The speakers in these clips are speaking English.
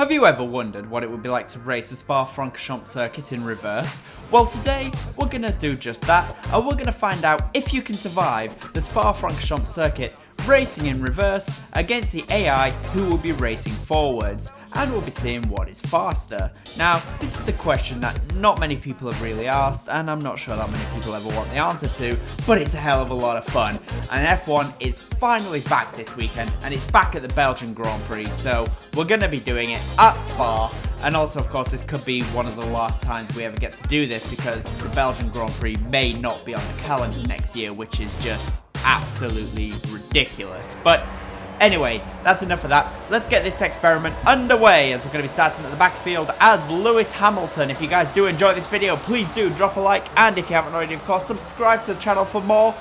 Have you ever wondered what it would be like to race the Spa-Francorchamps circuit in reverse? Well, today we're going to do just that, and we're going to find out if you can survive the Spa-Francorchamps circuit racing in reverse against the AI who will be racing forwards, and we'll be seeing what is faster. Now, this is the question that not many people have really asked, and I'm not sure that many people ever want the answer to, but it's a hell of a lot of fun. And F1 is finally back this weekend, and it's back at the Belgian Grand Prix, so we're going to be doing it at Spa. And also, of course, this could be one of the last times we ever get to do this, because the Belgian Grand Prix may not be on the calendar next year, which is just absolutely ridiculous. But anyway, that's enough of that. Let's get this experiment underway, as we're going to be starting at the backfield as Lewis Hamilton. If you guys do enjoy this video, please do drop a like, and if you haven't already, of course, subscribe to the channel for more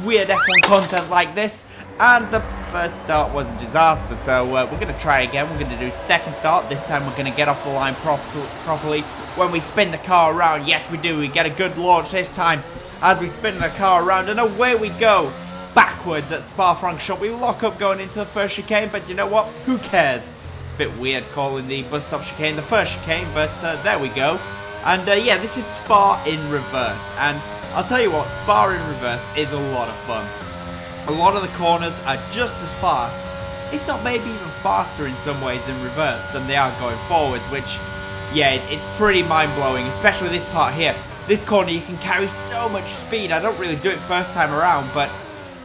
weird F1 content like this. And the first start was a disaster, so we're going to try again. We're going to do second start. This time we're going to get off the line properly when we spin the car around. Yes, we do. We get a good launch this time as we spin the car around, and away we go backwards at Spa-Francorchamps. We lock up going into the first chicane, but you know what? Who cares? It's a bit weird calling the bus stop chicane the first chicane, but there we go. And yeah, this is Spa in reverse, and I'll tell you what, Spa in reverse is a lot of fun. A lot of the corners are just as fast, if not maybe even faster in some ways in reverse than they are going forwards, which, yeah, it's pretty mind-blowing, especially this part here. This corner you can carry so much speed. I don't really do it first time around, but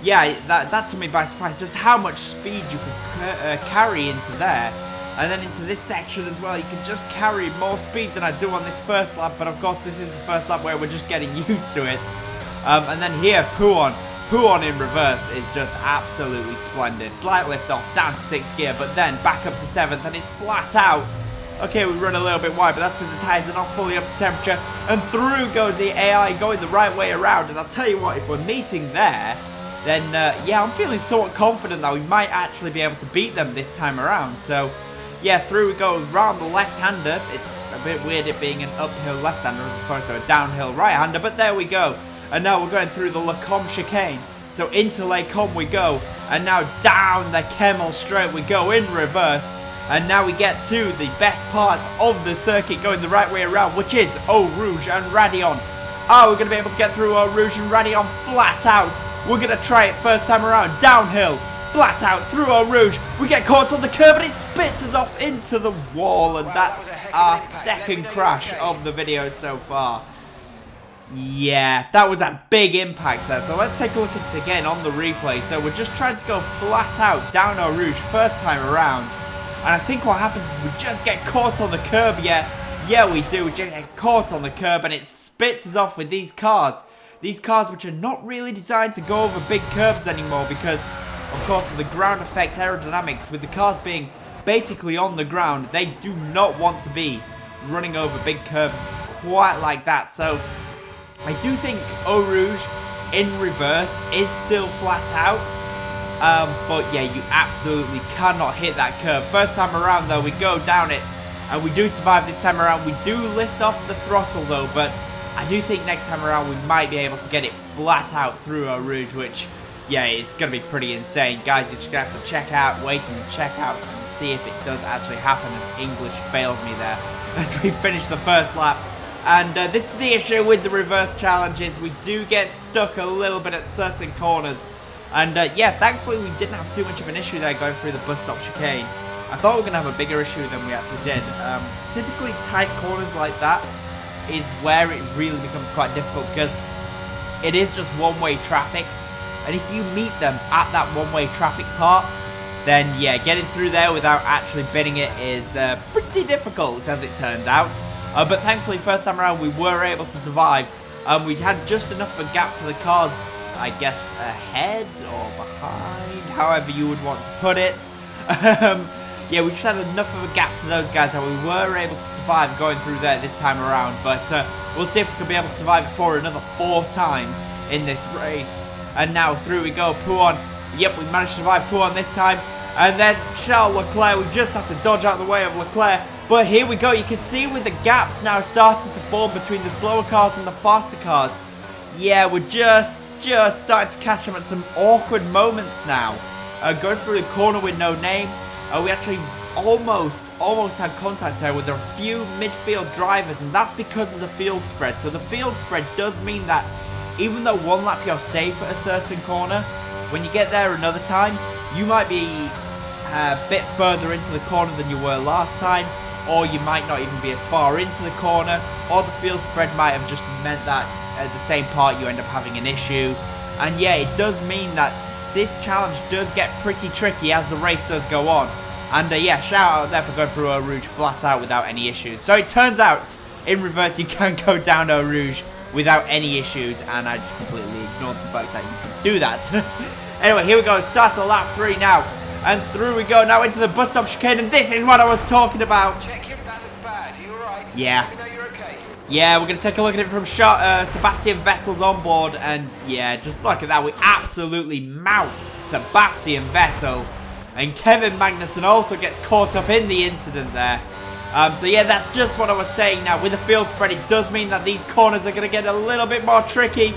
yeah, that took me by surprise, just how much speed you could carry into there. And then into this section as well, you can just carry more speed than I do on this first lap, but of course this is the first lap where we're just getting used to it. And then here, Pouon in reverse is just absolutely splendid. Slight lift off, down to 6th gear, but then back up to 7th, and it's flat out. Okay, we run a little bit wide, but that's because the tyres are not fully up to temperature, and through goes the AI going the right way around. And I'll tell you what, if we're meeting there, then yeah, I'm feeling somewhat confident that we might actually be able to beat them this time around. So yeah, through we go around the left-hander. It's a bit weird it being an uphill left-hander as opposed to a downhill right-hander, but there we go. And now we're going through the Leclerc chicane. So into Leclerc we go, and now down the Kemmel straight we go in reverse. And now we get to the best parts of the circuit going the right way around, which is Eau Rouge and Radion. Oh, we're going to be able to get through Eau Rouge and Radion flat out. We're going to try it first time around, downhill, flat out, through Eau Rouge. We get caught on the curb, and it spits us off into the wall, and that's our second crash of the video so far. Yeah, that was a big impact there. So let's take a look at it again on the replay. So we're just trying to go flat out down Eau Rouge first time around. And I think what happens is we just get caught on the curb. Yeah, we do. We just get caught on the curb, and it spits us off with these cars. These cars which are not really designed to go over big curbs anymore because, of course, of the ground effect aerodynamics. With the cars being basically on the ground, they do not want to be running over big curbs quite like that. So I do think Eau Rouge in reverse is still flat out. But yeah, you absolutely cannot hit that curve. First time around though, we go down it, and we do survive this time around. We do lift off the throttle though, but I do think next time around we might be able to get it flat out through Eau Rouge, which, yeah, it's going to be pretty insane. Guys, you're just going to have to wait and check out and see if it does actually happen, as English failed me there as we finish the first lap. And this is the issue with the reverse challenges. We do get stuck a little bit at certain corners. And yeah, thankfully we didn't have too much of an issue there going through the bus stop chicane. I thought we were going to have a bigger issue than we actually did. Typically tight corners like that is where it really becomes quite difficult, because it is just one-way traffic. And if you meet them at that one-way traffic part, then yeah, getting through there without actually bidding it is pretty difficult, as it turns out. But thankfully, first time around, we were able to survive. We had just enough of a gap to the cars, I guess, ahead or behind, however you would want to put it. Yeah, we just had enough of a gap to those guys that we were able to survive going through there this time around. But we'll see if we can be able to survive it for another 4 times in this race. And now through we go, Pouon. Yep, we managed to survive Pouon this time. And there's Charles Leclerc. We just have to dodge out the way of Leclerc. But here we go. You can see with the gaps now starting to form between the slower cars and the faster cars. Yeah, we're just starting to catch them at some awkward moments now. Going through the corner with no name. We actually almost had contact there with a few midfield drivers, and that's because of the field spread. So the field spread does mean that even though one lap you're safe at a certain corner, when you get there another time, you might be a bit further into the corner than you were last time, or you might not even be as far into the corner, or the field spread might have just meant that at the same part you end up having an issue. And yeah, it does mean that this challenge does get pretty tricky as the race does go on. And yeah, shout out there for going through Eau Rouge flat out without any issues. So it turns out, in reverse, you can go down Eau Rouge without any issues, and I just completely ignored the fact that you can do that. Anyway, here we go, it starts at lap 3 now. And through we go now into the bus stop chicane, and this is what I was talking about. Check your that look bad. Are you alright? Yeah. Let me know you're okay. Yeah, we're going to take a look at it from Sebastian Vettel's onboard, and yeah, just look at that. We absolutely mount Sebastian Vettel, and Kevin Magnussen also gets caught up in the incident there. So yeah, that's just what I was saying now. With the field spread, it does mean that these corners are going to get a little bit more tricky.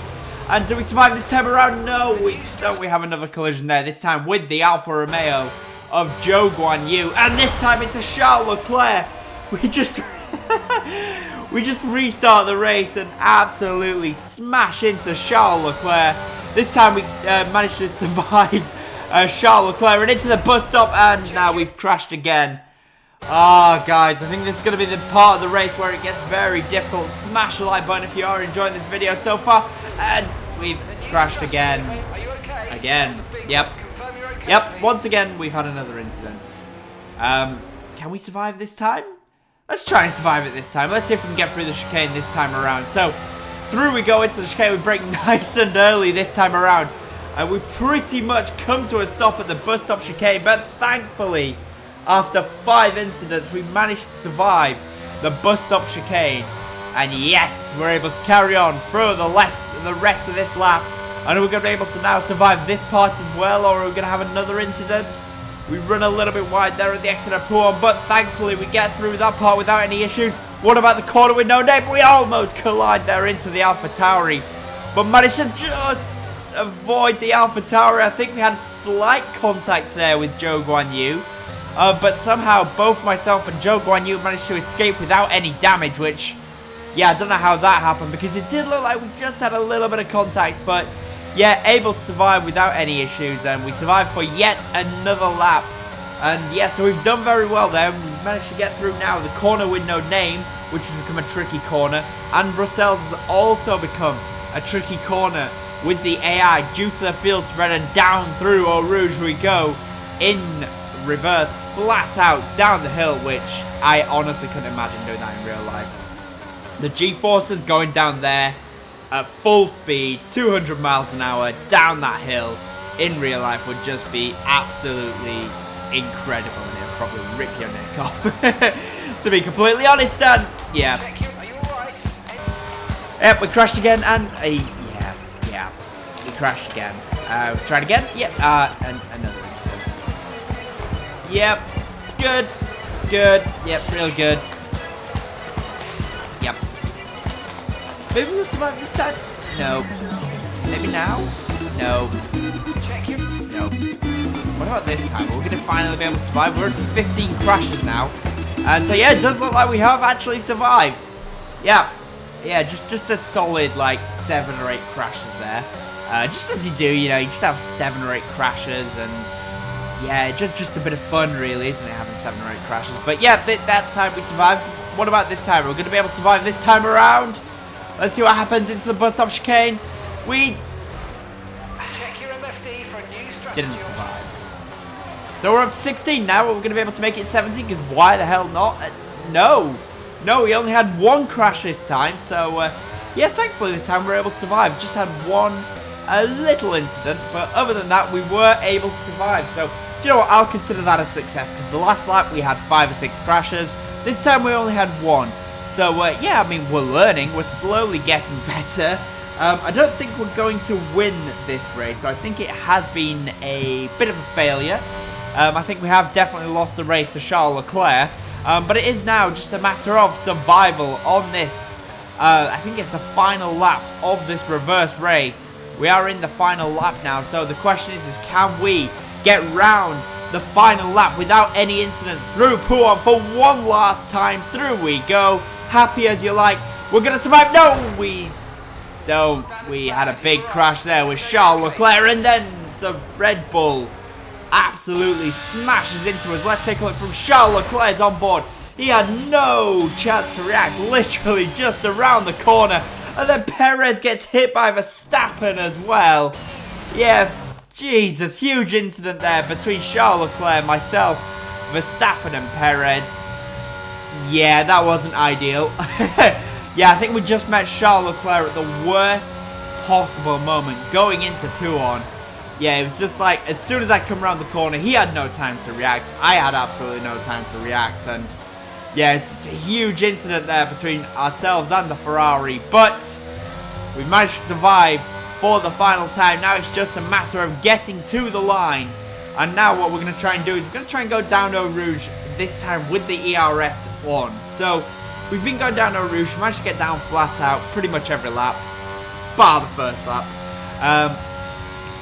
And do we survive this time around? No, we don't. We have another collision there, this time with the Alfa Romeo of Zhou Guanyu. And this time it's a Charles Leclerc. We just restart the race and absolutely smash into Charles Leclerc. This time we managed to survive Charles Leclerc and into the bus stop, and now we've crashed again. Ah, guys, I think this is going to be the part of the race where it gets very difficult. Smash the like button if you are enjoying this video so far. And we've crashed again. Again. Yep. Yep, once again, we've had another incident. Can we survive this time? Let's try and survive it this time. Let's see if we can get through the chicane this time around. So, through we go into the chicane. We brake nice and early this time around. And we pretty much come to a stop at the bus stop chicane. But thankfully, after 5 incidents, we managed to survive the bus stop chicane. And yes, we're able to carry on through the rest of this lap. And we're going to be able to now survive this part as well, or we're going to have another incident. We run a little bit wide there at the exit of Pouan, but thankfully we get through that part without any issues. What about the corner with no name? We almost collide there into the AlphaTauri, but managed to just avoid the AlphaTauri. I think we had slight contact there with Zhou Guanyu. But somehow both myself and Zhou Guanyu managed to escape without any damage, which, yeah, I don't know how that happened, because it did look like we just had a little bit of contact, but yeah, able to survive without any issues, and we survived for yet another lap. And yeah, so we've done very well there. We've managed to get through now the corner with no name, which has become a tricky corner, and Brussels has also become a tricky corner with the AI due to the field spread, and down through Eau Rouge we go in reverse, flat out down the hill, which I honestly couldn't imagine doing that in real life. The G-forces going down there at full speed, 200 miles an hour down that hill in real life would just be absolutely incredible, and it'll probably rip your neck off. To be completely honest, and yeah. Yep, we crashed again, and yeah, we crashed again. Tried again, yep, and another instance. Yep, good, yep, real good. Yep. Maybe we'll survive this time? No. Maybe now? No. No. What about this time? We're going to finally be able to survive. We're up to 15 crashes now. And so yeah, it does look like we have actually survived. Yeah. Yeah, just a solid like 7 or 8 crashes there. Just as you do, you know, you just have 7 or 8 crashes, and yeah, just a bit of fun really, isn't it, having 7 or 8 crashes. But yeah, that time we survived. What about this time? We're going to be able to survive this time around. Let's see what happens into the bus stop chicane. We check your MFD for a new strategy. Didn't survive. So we're up to 16 now. We're going to be able to make it 17, because why the hell not? No, we only had 1 crash this time. So yeah, thankfully this time we're able to survive. Just had a little incident, but other than that, we were able to survive. So do you know what? I'll consider that a success, because the last lap we had 5 or 6 crashes. This time we only had 1. So, yeah, I mean, we're learning. We're slowly getting better. I don't think we're going to win this race. So I think it has been a bit of a failure. I think we have definitely lost the race to Charles Leclerc. But it is now just a matter of survival on this. I think it's the final lap of this reverse race. We are in the final lap now. So the question is can we get round the final lap without any incidents through Pouan for one last time. Through we go. Happy as you like. We're going to survive. No, we don't. We had a big crash there with Charles Leclerc, and then the Red Bull absolutely smashes into us. Let's take a look from Charles Leclerc's on board. He had no chance to react, literally just around the corner. And then Perez gets hit by Verstappen as well. Yeah, Jesus, huge incident there between Charles Leclerc, myself, Verstappen and Perez. Yeah, that wasn't ideal. Yeah, I think we just met Charles Leclerc at the worst possible moment going into Pouan. Yeah, it was just like, as soon as I come around the corner, he had no time to react. I had absolutely no time to react. And yeah, it's a huge incident there between ourselves and the Ferrari. But we managed to survive for the final time. Now it's just a matter of getting to the line. And now what we're going to try and do is we're going to try and go down Eau Rouge, this time with the ERS on. So we've been going down Eau Rouge, managed to get down flat out pretty much every lap, bar the first lap.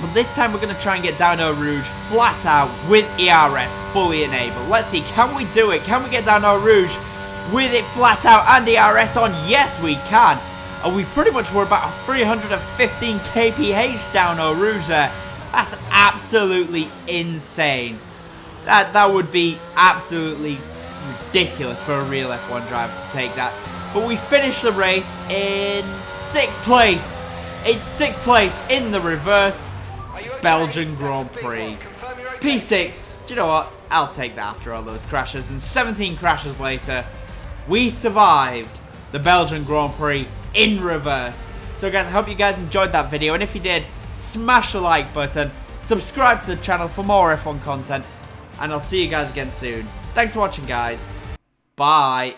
But this time we're going to try and get down Eau Rouge flat out with ERS fully enabled. Let's see, can we do it? Can we get down Eau Rouge with it flat out and ERS on? Yes, we can. And we pretty much were about 315 kph down Eau Rouge there. That's absolutely insane. That would be absolutely ridiculous for a real F1 driver to take that. But we finished the race in 6th place. It's 6th place in the reverse Belgian Grand Prix. P6, do you know what? I'll take that after all those crashes. And 17 crashes later, we survived the Belgian Grand Prix in reverse. So guys, I hope you guys enjoyed that video. And if you did, smash the like button. Subscribe to the channel for more F1 content. And I'll see you guys again soon. Thanks for watching, guys. Bye.